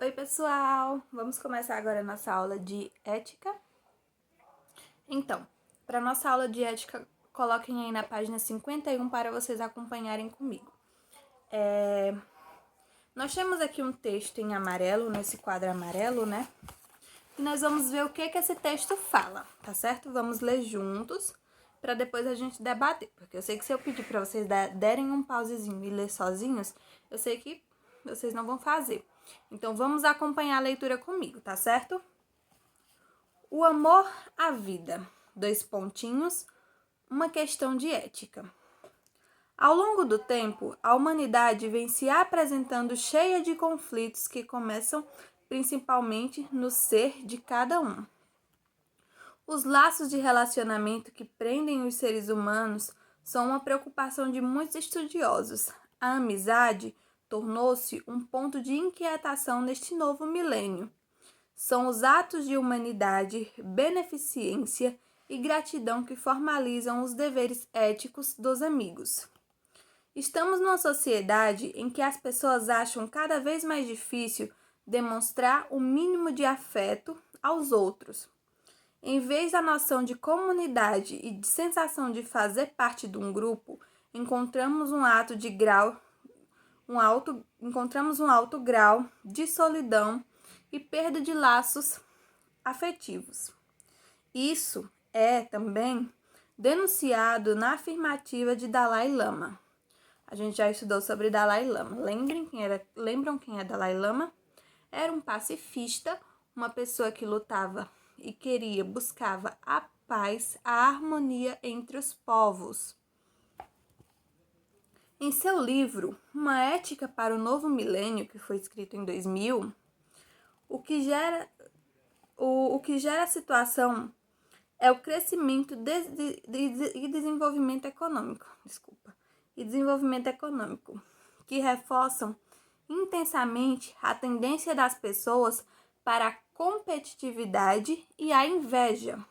Oi, pessoal! Vamos começar agora a nossa aula de ética. Então, para nossa aula de ética, coloquem aí na página 51 para vocês acompanharem comigo. Nós temos aqui um texto em amarelo, nesse quadro amarelo, né? E nós vamos ver o que esse texto fala, tá certo? Vamos ler juntos, para depois a gente debater. Porque eu sei que se eu pedir para vocês derem um pausezinho e ler sozinhos, eu sei que vocês não vão fazer. Então, vamos acompanhar a leitura comigo, tá certo? O amor à vida. Dois pontinhos. Uma questão de ética. Ao longo do tempo, a humanidade vem se apresentando cheia de conflitos que começam principalmente no ser de cada um. Os laços de relacionamento que prendem os seres humanos são uma preocupação de muitos estudiosos. A amizade tornou-se um ponto de inquietação neste novo milênio. São os atos de humanidade, beneficência e gratidão que formalizam os deveres éticos dos amigos. Estamos numa sociedade em que as pessoas acham cada vez mais difícil demonstrar o mínimo de afeto aos outros. Em vez da noção de comunidade e de sensação de fazer parte de um grupo, encontramos um alto grau de solidão e perda de laços afetivos. Isso é também denunciado na afirmativa de Dalai Lama. A gente já estudou sobre Dalai Lama. Lembram quem é Dalai Lama? Era um pacifista, uma pessoa que lutava e buscava a paz, a harmonia entre os povos. Em seu livro, Uma Ética para o Novo Milênio, que foi escrito em 2000, o que gera a situação é o crescimento e desenvolvimento econômico, que reforçam intensamente a tendência das pessoas para a competitividade e a inveja.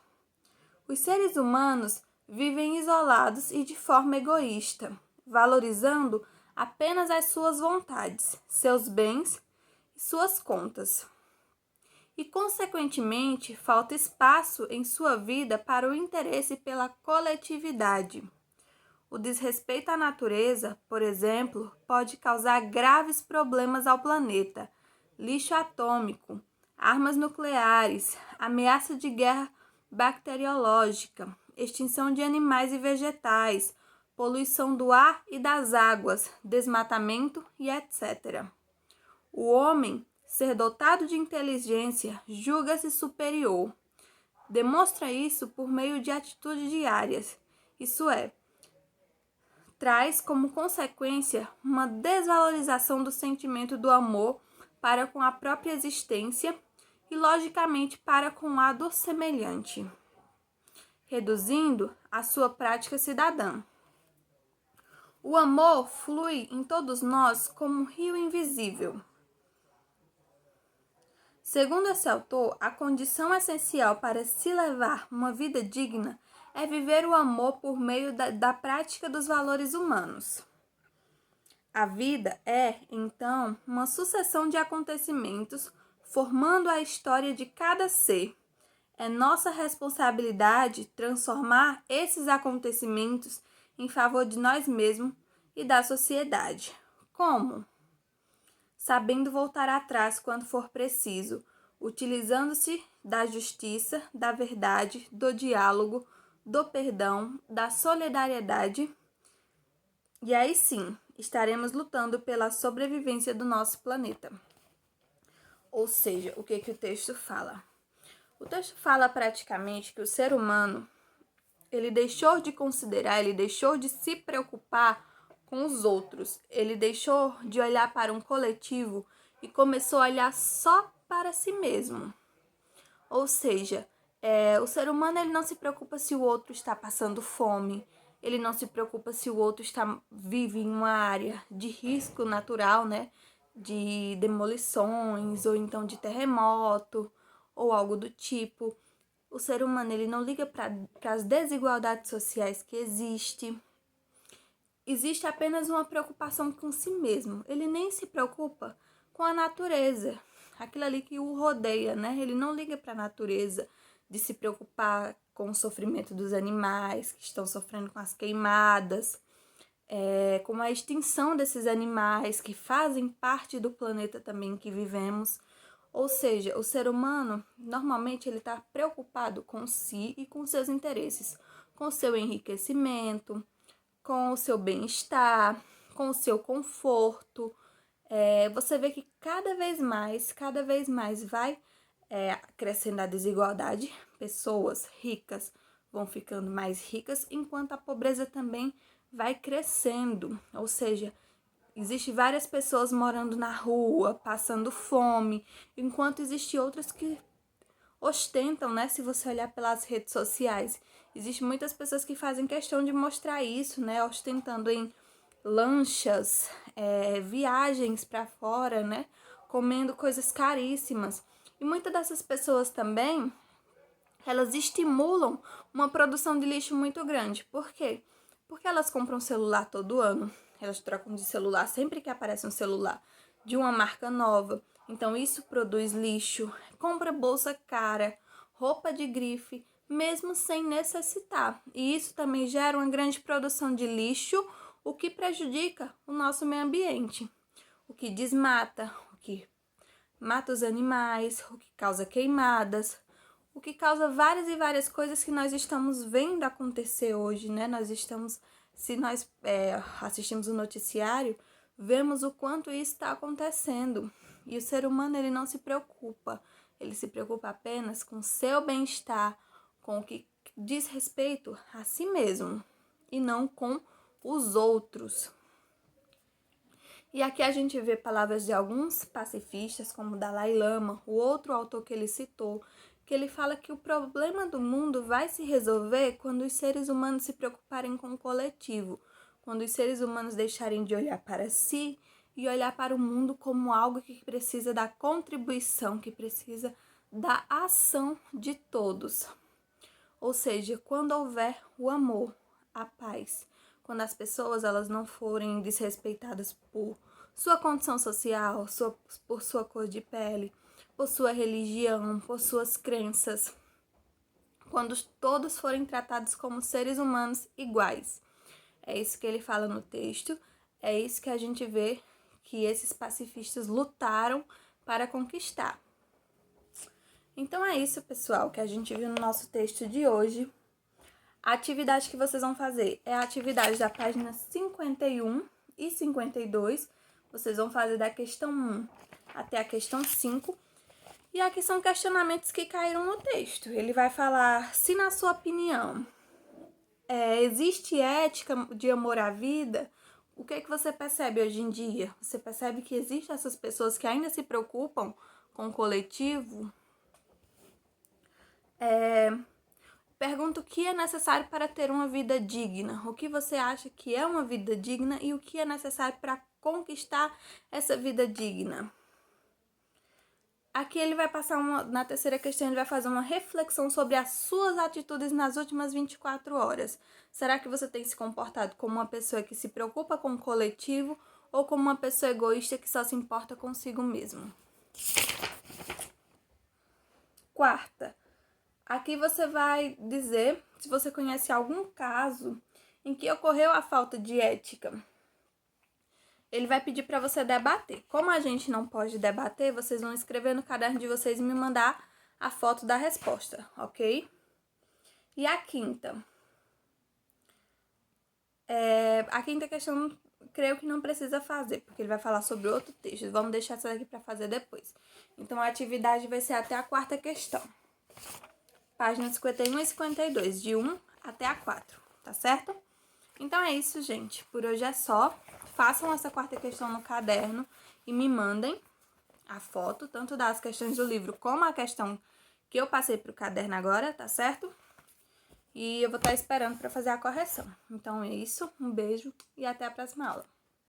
Os seres humanos vivem isolados e de forma egoísta, valorizando apenas as suas vontades, seus bens e suas contas. E, consequentemente, falta espaço em sua vida para o interesse pela coletividade. O desrespeito à natureza, por exemplo, pode causar graves problemas ao planeta. Lixo atômico, armas nucleares, ameaça de guerra bacteriológica, extinção de animais e vegetais, poluição do ar e das águas, desmatamento e etc. O homem, ser dotado de inteligência, julga-se superior. Demonstra isso por meio de atitudes diárias, isso é, traz como consequência uma desvalorização do sentimento do amor para com a própria existência e, logicamente, para com a do semelhante, reduzindo a sua prática cidadã. O amor flui em todos nós como um rio invisível. Segundo esse autor, a condição essencial para se levar uma vida digna é viver o amor por meio da prática dos valores humanos. A vida é, então, uma sucessão de acontecimentos formando a história de cada ser. É nossa responsabilidade transformar esses acontecimentos em favor de nós mesmos e da sociedade. Como? Sabendo voltar atrás quando for preciso, utilizando-se da justiça, da verdade, do diálogo, do perdão, da solidariedade. E aí sim, estaremos lutando pela sobrevivência do nosso planeta. Ou seja, o que o texto fala? O texto fala praticamente que o ser humano, ele deixou de considerar, ele deixou de se preocupar com os outros, ele deixou de olhar para um coletivo e começou a olhar só para si mesmo. Ou seja, o ser humano ele não se preocupa se o outro está passando fome, ele não se preocupa se o outro vive em uma área de risco natural, né? De demolições ou então de terremoto ou algo do tipo. O ser humano ele não liga para as desigualdades sociais que existem. Existe apenas uma preocupação com si mesmo. Ele nem se preocupa com a natureza. aquilo ali que o rodeia, né? Ele não liga para a natureza, de se preocupar com o sofrimento dos animais que estão sofrendo com as queimadas, com a extinção desses animais que fazem parte do planeta também que vivemos. Ou seja, o ser humano, normalmente, ele está preocupado com si e com seus interesses, com o seu enriquecimento, com o seu bem-estar, com o seu conforto. Você vê que cada vez mais vai crescendo a desigualdade. Pessoas ricas vão ficando mais ricas, enquanto a pobreza também vai crescendo. Ou seja, existem várias pessoas morando na rua, passando fome, enquanto existem outras que ostentam, né? Se você olhar pelas redes sociais, existem muitas pessoas que fazem questão de mostrar isso, né? Ostentando em lanchas, viagens para fora, né? Comendo coisas caríssimas. E muitas dessas pessoas também, elas estimulam uma produção de lixo muito grande. Por quê? Porque elas compram celular todo ano. Elas trocam de celular sempre que aparece um celular de uma marca nova. Então isso produz lixo. Compra bolsa cara, roupa de grife, mesmo sem necessitar. E isso também gera uma grande produção de lixo, o que prejudica o nosso meio ambiente. O que desmata, o que mata os animais, o que causa queimadas, o que causa várias e várias coisas que nós estamos vendo acontecer hoje, né? Se nós assistimos o noticiário, vemos o quanto isso está acontecendo. E o ser humano, ele não se preocupa. Ele se preocupa apenas com o seu bem-estar, com o que diz respeito a si mesmo e não com os outros. E aqui a gente vê palavras de alguns pacifistas, como Dalai Lama, o outro autor que ele citou, que ele fala que o problema do mundo vai se resolver quando os seres humanos se preocuparem com o coletivo, quando os seres humanos deixarem de olhar para si e olhar para o mundo como algo que precisa da contribuição, que precisa da ação de todos. Ou seja, quando houver o amor, a paz, quando as pessoas elas não forem desrespeitadas por sua condição social, por sua cor de pele, por sua religião, por suas crenças, quando todos forem tratados como seres humanos iguais. É isso que ele fala no texto, é isso que a gente vê que esses pacifistas lutaram para conquistar. Então é isso, pessoal, que a gente viu no nosso texto de hoje. A atividade que vocês vão fazer é a atividade da página 51 e 52. Vocês vão fazer da questão 1 até a questão 5. E aqui são questionamentos que caíram no texto. Ele vai falar se, na sua opinião, existe ética de amor à vida. O que você percebe hoje em dia? Você percebe que existem essas pessoas que ainda se preocupam com o coletivo? Pergunta o que é necessário para ter uma vida digna. O que você acha que é uma vida digna e o que é necessário para conquistar essa vida digna. Aqui ele vai passar na terceira questão, ele vai fazer uma reflexão sobre as suas atitudes nas últimas 24 horas. Será que você tem se comportado como uma pessoa que se preocupa com o coletivo ou como uma pessoa egoísta que só se importa consigo mesmo? Quarta, aqui você vai dizer se você conhece algum caso em que ocorreu a falta de ética. Ele vai pedir para você debater. Como a gente não pode debater, vocês vão escrever no caderno de vocês e me mandar a foto da resposta, ok? E a quinta. A quinta questão, creio que não precisa fazer, porque ele vai falar sobre outro texto. Vamos deixar essa daqui para fazer depois. Então, a atividade vai ser até a quarta questão. Páginas 51 e 52, de 1 até a 4, tá certo? Então é isso, gente. Por hoje é só. Façam essa quarta questão no caderno e me mandem a foto, tanto das questões do livro como a questão que eu passei pro caderno agora, tá certo? E eu vou estar esperando para fazer a correção. Então é isso, um beijo e até a próxima aula.